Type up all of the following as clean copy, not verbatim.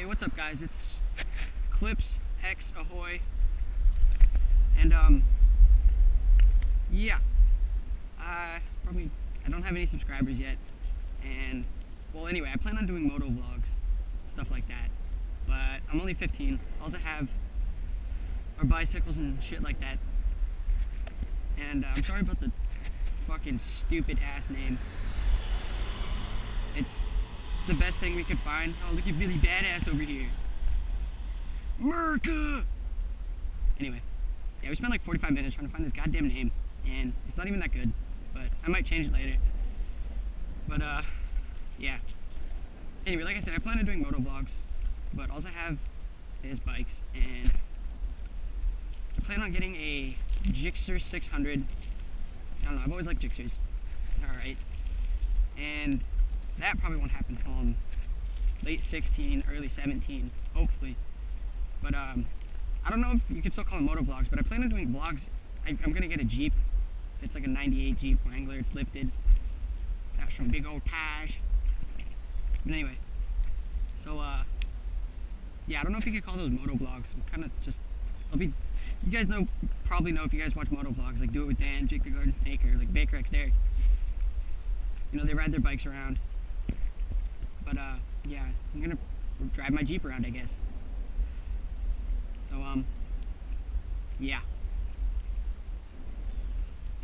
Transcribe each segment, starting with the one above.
Hey, what's up guys? It's Clips X Ahoy. And yeah. I don't have any subscribers yet. And well, anyway, I plan on doing moto vlogs, stuff like that. But I'm only 15. All I have are bicycles and shit like that. And I'm sorry about the fucking stupid ass name. It's the best thing we could find. Oh, look at Billy Badass over here. Merca! Anyway, yeah, we spent like 45 minutes trying to find this goddamn name, and it's not even that good, but I might change it later. But, yeah. Anyway, like I said, I plan on doing moto vlogs, but all I have is bikes, and I plan on getting a Gixxer 600. I don't know, I've always liked Gixxers. Alright. And that probably won't happen until late 16, early 17, hopefully. But I don't know if you can still call them moto vlogs, but I plan on doing vlogs. I'm gonna get a Jeep. It's like a 98 Jeep Wrangler. It's lifted. That's from big old Taj. But anyway, so yeah, I don't know if you could call those moto vlogs. I'm kind of just, you guys probably know if you guys watch moto vlogs, like Do It With Dan, Jake the Garden Snake, or like Baker X Derek. You know, they ride their bikes around. But yeah, I'm gonna drive my Jeep around, I guess. So yeah.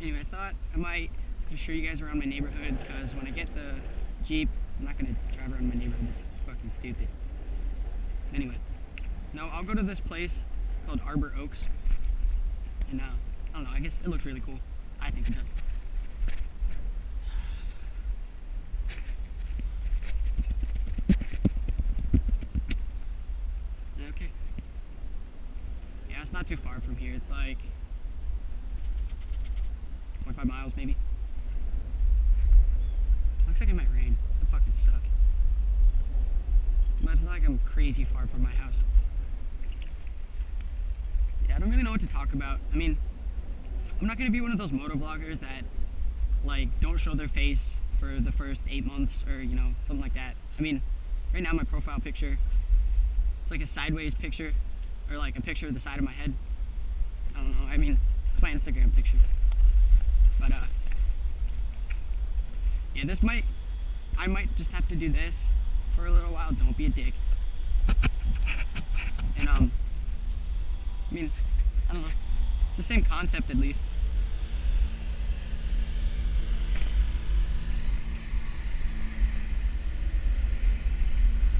Anyway, I thought I might just show you guys around my neighborhood, because when I get the Jeep, I'm not gonna drive around my neighborhood. It's fucking stupid. Anyway, no, I'll go to this place called Arbor Oaks, and I don't know, I guess it looks really cool. I think it does. Okay. Yeah, it's not too far from here. It's like 25 miles maybe. Looks like it might rain. It fucking suck. But it's not like I'm crazy far from my house. Yeah, I don't really know what to talk about. I mean, I'm not gonna be one of those moto vloggers that like don't show their face for the first 8 months, or you know, something like that. I mean, right now my profile picture, it's like a sideways picture, or like a picture of the side of my head. I don't know, I mean, it's my Instagram picture. But yeah, I might just have to do this for a little while. Don't be a dick. And I mean, I don't know, it's the same concept at least.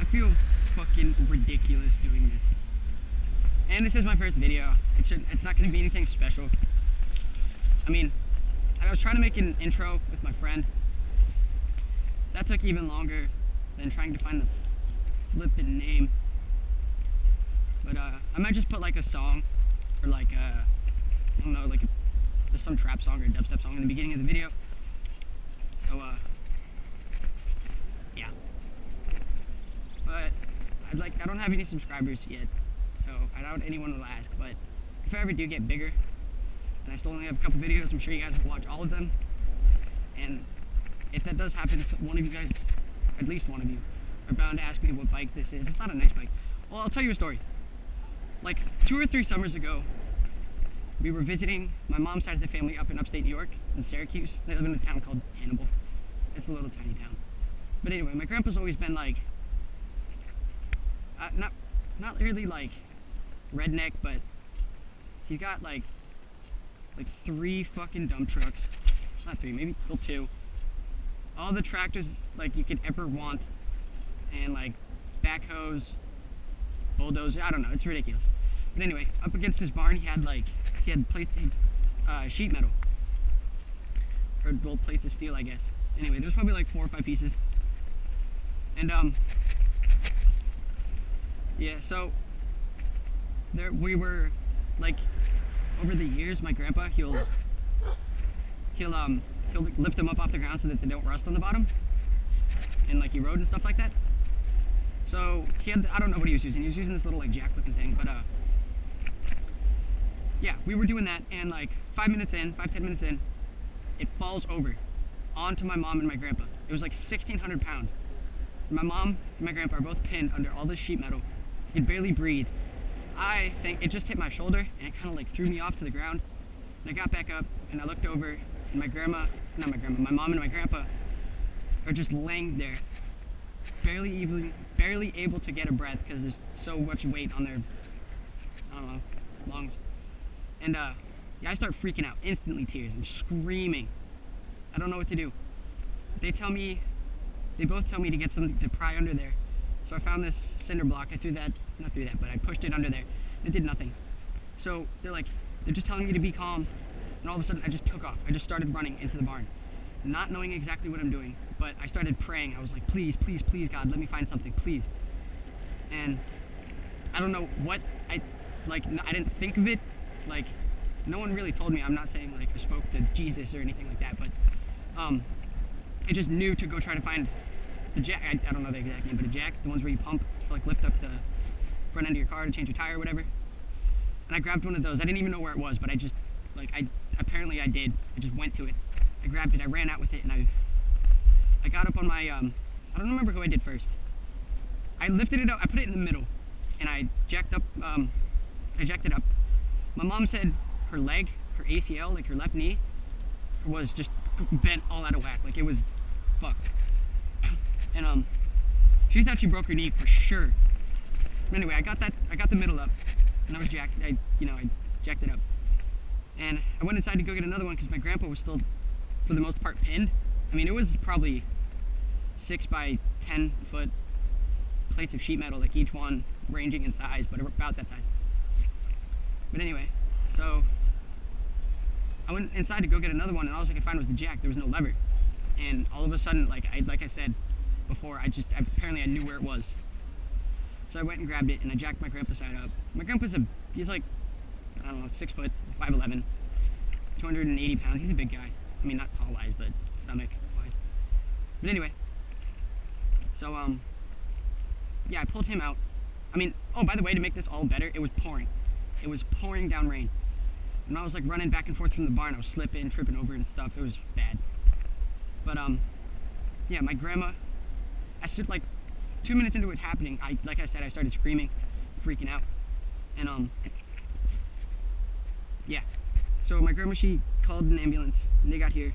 I feel fucking ridiculous doing this. And this is my first video. It's not gonna be anything special. I mean, I was trying to make an intro with my friend. That took even longer than trying to find the flippin' name. But I might just put like a song, or like I don't know, like there's some trap song or dubstep song in the beginning of the video. So yeah. But I don't have any subscribers yet, so I doubt anyone will ask. But if I ever do get bigger, and I still only have a couple videos, I'm sure you guys will watch all of them. And if that does happen, one of you guys, at least one of you, are bound to ask me what bike this is. It's not a nice bike. Well, I'll tell you a story. Like 2 or 3 summers ago, we were visiting my mom's side of the family up in upstate New York, in Syracuse. They live in a town called Hannibal. It's a little tiny town. But anyway, my grandpa's always been like, not really like redneck, but he's got like 3 fucking dump trucks. Not 3, maybe 2. All the tractors like you could ever want, and like backhoes, bulldozers. I don't know, it's ridiculous. But anyway, up against his barn, he had plates, sheet metal, or gold plates of steel, I guess. Anyway, there's probably like 4 or 5 pieces, and yeah. So we were like, over the years, my grandpa he'll lift them up off the ground so that they don't rust on the bottom, and like erode and stuff like that. So he had, I don't know what he was using. He was using this little like jack looking thing, but yeah, we were doing that, and like 5 minutes in, 5-10 minutes in, it falls over onto my mom and my grandpa. It was like 1,600 pounds. my mom and my grandpa are both pinned under all this sheet metal. I could barely breathe. I think it just hit my shoulder and it kind of like threw me off to the ground. And I got back up and I looked over and my mom and my grandpa are just laying there, barely able to get a breath because there's so much weight on their, I don't know, lungs. And yeah, I start freaking out, instantly tears. I'm screaming. I don't know what to do. They both tell me to get something to pry under there. So I found this cinder block. I but I pushed it under there. And it did nothing. So they're just telling me to be calm. And all of a sudden I just took off. I just started running into the barn, not knowing exactly what I'm doing. But I started praying. I was like, please, please, please, God, let me find something, please. And I don't know what, I didn't think of it. Like, no one really told me. I'm not saying like I spoke to Jesus or anything like that, but I just knew to go try to find the jack. I don't know the exact name, but a jack, the ones where you pump to like lift up the front end of your car to change your tire or whatever. And I grabbed one of those. I didn't even know where it was, but I just, apparently I did. I just went to it. I grabbed it, I ran out with it, and I got up on my, I don't remember who I did first. I lifted it up, I put it in the middle, and I jacked it up. My mom said her leg, her ACL, like her left knee, was just bent all out of whack. Like it was fucked. And she thought she broke her knee for sure. But anyway, I got the middle up, and I jacked it up. And I went inside to go get another one because my grandpa was still, for the most part, pinned. I mean, it was probably 6 by 10 foot plates of sheet metal, like each one ranging in size, but about that size. But anyway, so I went inside to go get another one, and all I could find was the jack. There was no lever. And all of a sudden, like I said before, apparently I knew where it was. So I went and grabbed it, and I jacked my grandpa's side up. My grandpa's he's like, I don't know, 6 foot, 5'11", 280 pounds. He's a big guy. I mean, not tall-wise, but stomach-wise. But anyway, so, yeah, I pulled him out. I mean, oh, by the way, to make this all better, it was pouring. It was pouring down rain. And I was, like, running back and forth from the barn. I was slipping, tripping over and stuff. It was bad. But, yeah, my grandma, I stood, like, 2 minutes into it happening, like I said, I started screaming, freaking out. And, yeah. So my grandma, she called an ambulance, and they got here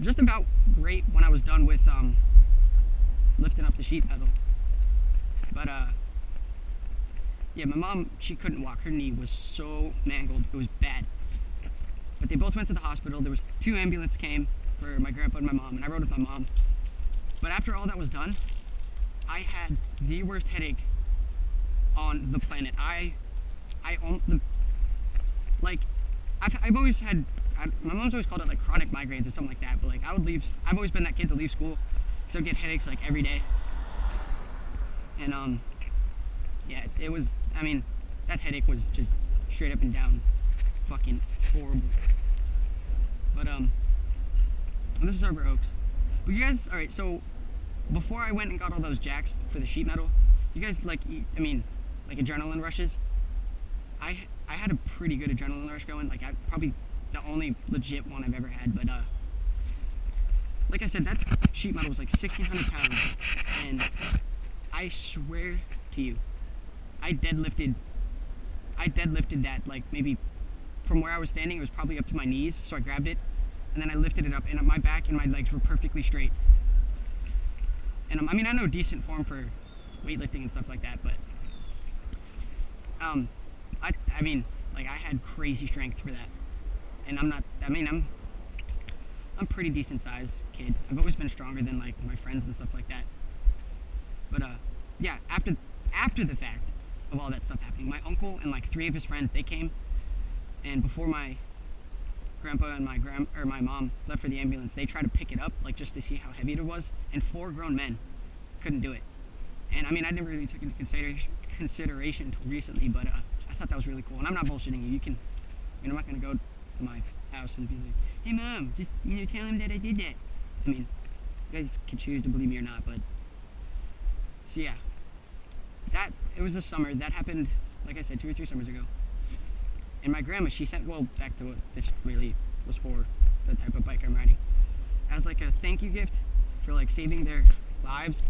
just about right when I was done with, lifting up the sheet metal. But, yeah, my mom, she couldn't walk. Her knee was so mangled. It was bad. But they both went to the hospital. There was 2 ambulances came for my grandpa and my mom, and I rode with my mom. But after all that was done, I had the worst headache on the planet. I've always had, my mom's always called it like chronic migraines or something like that, but like I've always been that kid to leave school because I would get headaches like every day. And yeah, it was, I mean, that headache was just straight up and down fucking horrible. But this is Arbor Oaks. But you guys, alright, so before I went and got all those jacks for the sheet metal, you guys like adrenaline rushes? I had a pretty good adrenaline rush going, like probably the only legit one I've ever had, but like I said, that sheet metal was like 1,600 pounds, and I swear to you, I deadlifted that, like maybe from where I was standing, it was probably up to my knees, so I grabbed it, and then I lifted it up, and my back and my legs were perfectly straight. And I mean, I know decent form for weightlifting and stuff like that, but I mean, like I had crazy strength for that, and I'm pretty decent sized kid. I've always been stronger than like my friends and stuff like that. But yeah, after the fact of all that stuff happening, my uncle and like 3 of his friends, they came, and before my grandpa and my mom left for the ambulance, they tried to pick it up, like just to see how heavy it was, and 4 grown men couldn't do it. And I mean, I never really took into consideration until recently, but I thought that was really cool. And I'm not bullshitting you. I'm not gonna go to my house and be like, hey mom, just tell him that I did that. I mean, you guys can choose to believe me or not, but so yeah, it was this summer. That happened, like I said, 2 or 3 summers ago. And my grandma, she sent, well, back to what this really was for, the type of bike I'm riding, as like a thank you gift for like saving their lives.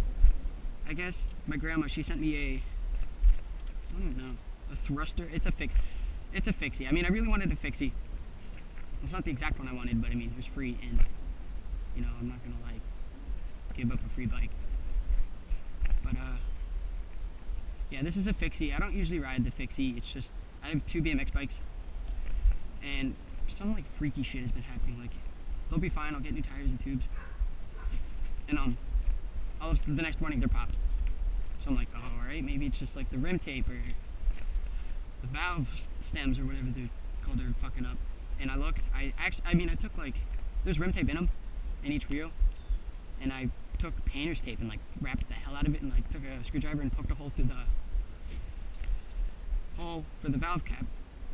I guess my grandma, she sent me I don't even know, a thruster. It's a fixie. I mean, I really wanted a fixie. It's not the exact one I wanted, but I mean, it was free, and you know, I'm not gonna like give up a free bike. But yeah, this is a fixie. I don't usually ride the fixie. It's just I have 2 BMX bikes, and some like freaky shit has been happening. Like they'll be fine. I'll get new tires and tubes, and the next morning they're popped. So I'm like, oh, all right, maybe it's just like the rim tape or the valve stems or whatever they're called are fucking up. And I looked. I took like there's rim tape in them, in each wheel, and I took painter's tape and like wrapped the hell out of it and like took a screwdriver and poked a hole through the hole for the valve cap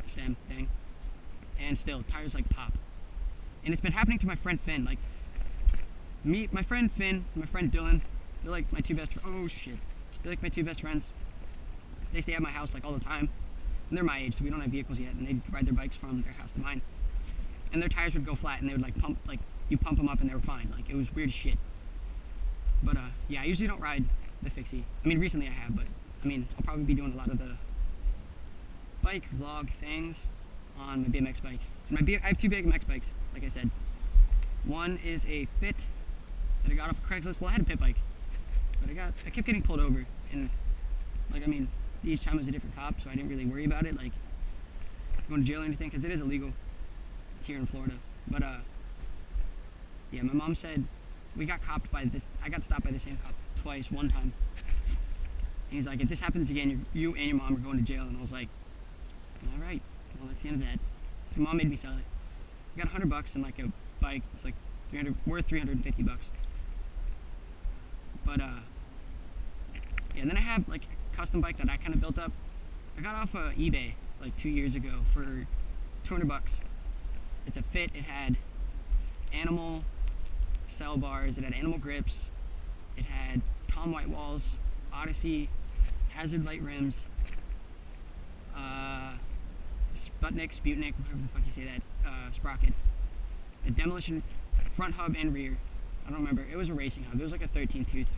stem thing, and still tires like pop. And it's been happening to my friend Finn. Like my friend Finn, my friend Dylan, they're like my 2 best oh shit. They're like my 2 best friends. They stay at my house like all the time. And they're my age, so we don't have vehicles yet, and they ride their bikes from their house to mine. And their tires would go flat, and they would like you pump them up and they were fine. Like it was weird as shit. But yeah, I usually don't ride the fixie. I mean, recently I have, but I mean, I'll probably be doing a lot of the bike vlog things on my BMX bike. And I have 2 BMX bikes, like I said. One is a Fit that I got off of Craigslist. Well, I had a pit bike, but I kept getting pulled over, and like I mean, each time was a different cop, so I didn't really worry about it, like going to jail or anything, because it is illegal here in Florida. But yeah, my mom said I got stopped by the same cop twice, one time. And he's like, if this happens again, you and your mom are going to jail. And I was like, all right, well, that's the end of that. So my mom made me sell it. I got $100 and like a bike. It's like worth $350. But yeah, and then I have like a custom bike that I kind of built up. I got off eBay like 2 years ago for $200. It's a Fit. It had animal cell bars, it had animal grips, it had Tom White walls, Odyssey, hazard light rims, Sputnik, whatever the fuck you say that, sprocket, a demolition front hub and rear. I don't remember. It was a racing hub. It was like a 13 tooth with